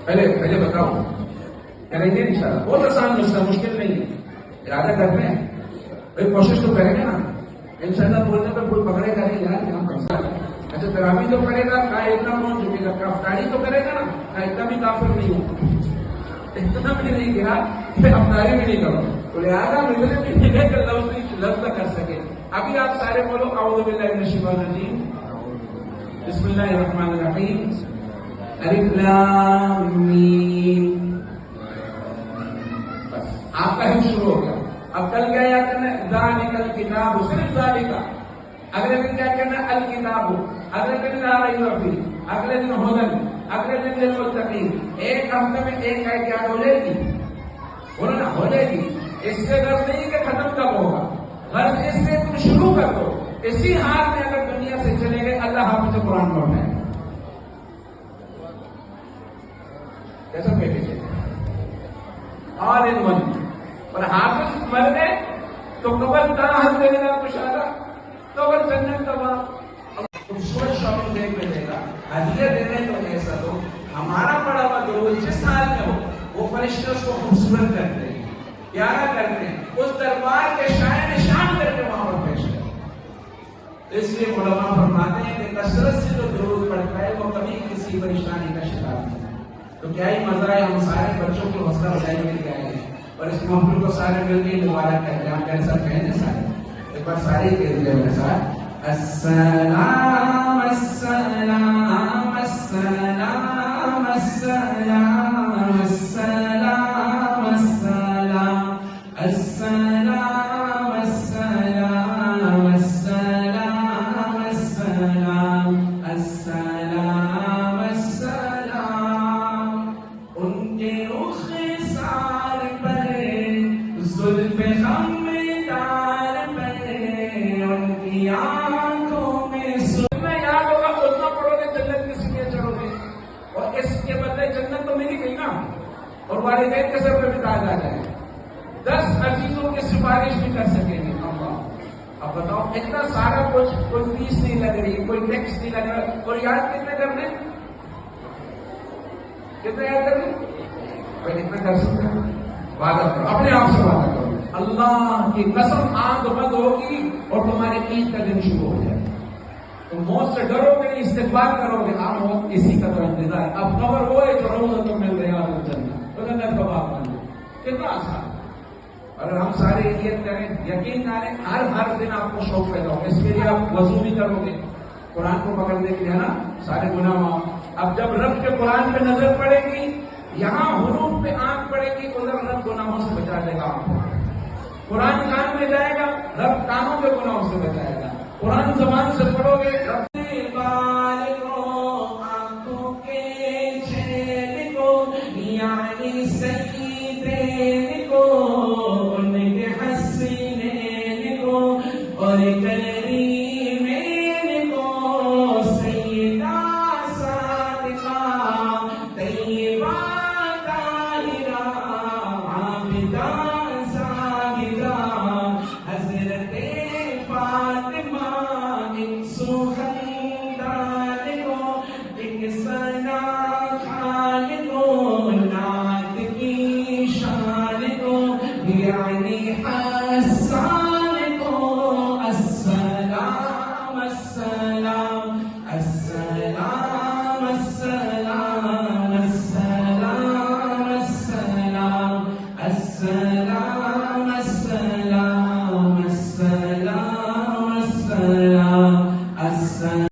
پہلے بتاؤ کریں گے انشاءاللہ. بہت آسان مسئلہ، مشکل نہیں ہے. ارادہ کرتے ہیں بھائی، کوشش تو کریں گے نا. انشاءاللہ بولنے پہ کوئی پکڑے گا نہیں یار ہم کم. اچھا تراویح تو کرے گا، کہا اتنا پہنچ چکے گا. افطاری تو کرے گا نا، کہا اتنا بھی کافر نہیں ہوں، اتنا بھی نہیں کیا کہ افطاری بھی نہیں کرو. تو لہٰذا ملنے بھی ملے کہ لفظ کر سکے. ابھی آپ سارے بولو اعوذ باللہ من الشیطان الرجیم، بسم اللہ الرحمن الرحیم، الف لام میم. بس آپ کا حفظ شروع ہو گیا. اب کل کیا یاد کرنا ہے؟ ذالک الکتاب، صرف ذالک. اگلے دن کیا کرنا ہے؟ الکتاب. اگلے دن لا ریب فیہ. اگلے دن ہدی. اگلے دن للمتقین. ایک ہفتے میں ایک آیت یاد ہو جائے گی، بولو نا ہو جائے گی. اس سے غرض نہیں کہ ختم کب ہوگا، غرض اس سے تم شروع کر دو. اسی حال میں اگر دنیا سے چلے گئے اللہ حافظ قرآن پڑھنا ہے. کیسا پیکج ہے؟ آل ان ون. اور حافظ مر گئے تو قبر تا حد دینے کا مشاہدہ، قبر جنت کا وہاں خوبصورت شاپنگ دیکھ میں دے گا. ہدیہ دینے تو ایسا دو ہمارا پڑا ہوا درود جس حال میں ہو وہ فرشتے اس کو خوبصورت کرتے ہیں، پیارا کرتے ہیں، اس دربار کے شاعر شان کر کے وہاں پر پیش کرتے ہیں. اس لیے علماء فرماتے ہیں کہ کثرت سے جو درود پڑھتا ہے وہ کبھی کسی پریشانی کا شکار نہیں. تو کیا ہی مزہ ہے، ہم سارے بچوں کی حوصلہ افزائی میں لے آئے ہیں اور اس محفل کو سارے مل کے مبارک کرتے ہیں. ہم میرے ساتھ کہیں گے سارے ایک بار سارے کہہ دیجیے میرے ساتھ، السلام السلام السلام السلام السلام السلام السلام السلام السلام السلام السلام السلام. ان کے رخ سار پر زلف غم دار پر ان کی آنکھوں میں سننا یاد ہوگا. اتنا پڑھو گے جنت کی سیڑھیاں چڑھو گے اور اس کے بدلے جنت تو ملی گئی نا. اور والدین کے سر پہ بھی تاج آ جائے. 10 عزیزوں کی سفارش بھی کر سکیں گے. اب بتاؤ اتنا سارا کچھ، کوئی فیس نہیں لگ رہی، کوئی ٹیکس نہیں لگ رہا. اور یاد کتنے کرنے، کتنے یاد کرنے؟ کوئی اتنا کر سکتے ہیں؟ وعدہ کرو، اپنے آپ سے وعدہ کرو. اللہ کی قسم آنکھ بند ہوگی اور تمہارے عید کا دن شروع ہو جائے. تم موت سے ڈرو گے نہیں، استغفار کرو گے. آپ موت اسی کا تو انتظار ہے. اب خبر وہ ہے جو روز تم مل رہے ہیں جنت تو جنت کا باپ بن جائے. کتنا آسان. اگر ہم سارے نیت کریں، یقین کریں، ہر دن آپ کو شوق پیدا ہوگا. اس کے لیے آپ وضو بھی کرو گے قرآن کو پکڑنے کے لیے، ہے نا، سارے گناہ معاف. اب جب رب کے قرآن پہ نظر پڑے گی، یہاں حروف پہ آنکھ پڑے گی، ادھر رب گناہوں سے بچا لے گا آپ کو. قرآن کان میں جائے گا، رب کانوں کے گناہوں سے بچائے گا. قرآن زبان سے پڑھو گے، رب بال کو آنکھوں کے چین کو یعنی سیدین کو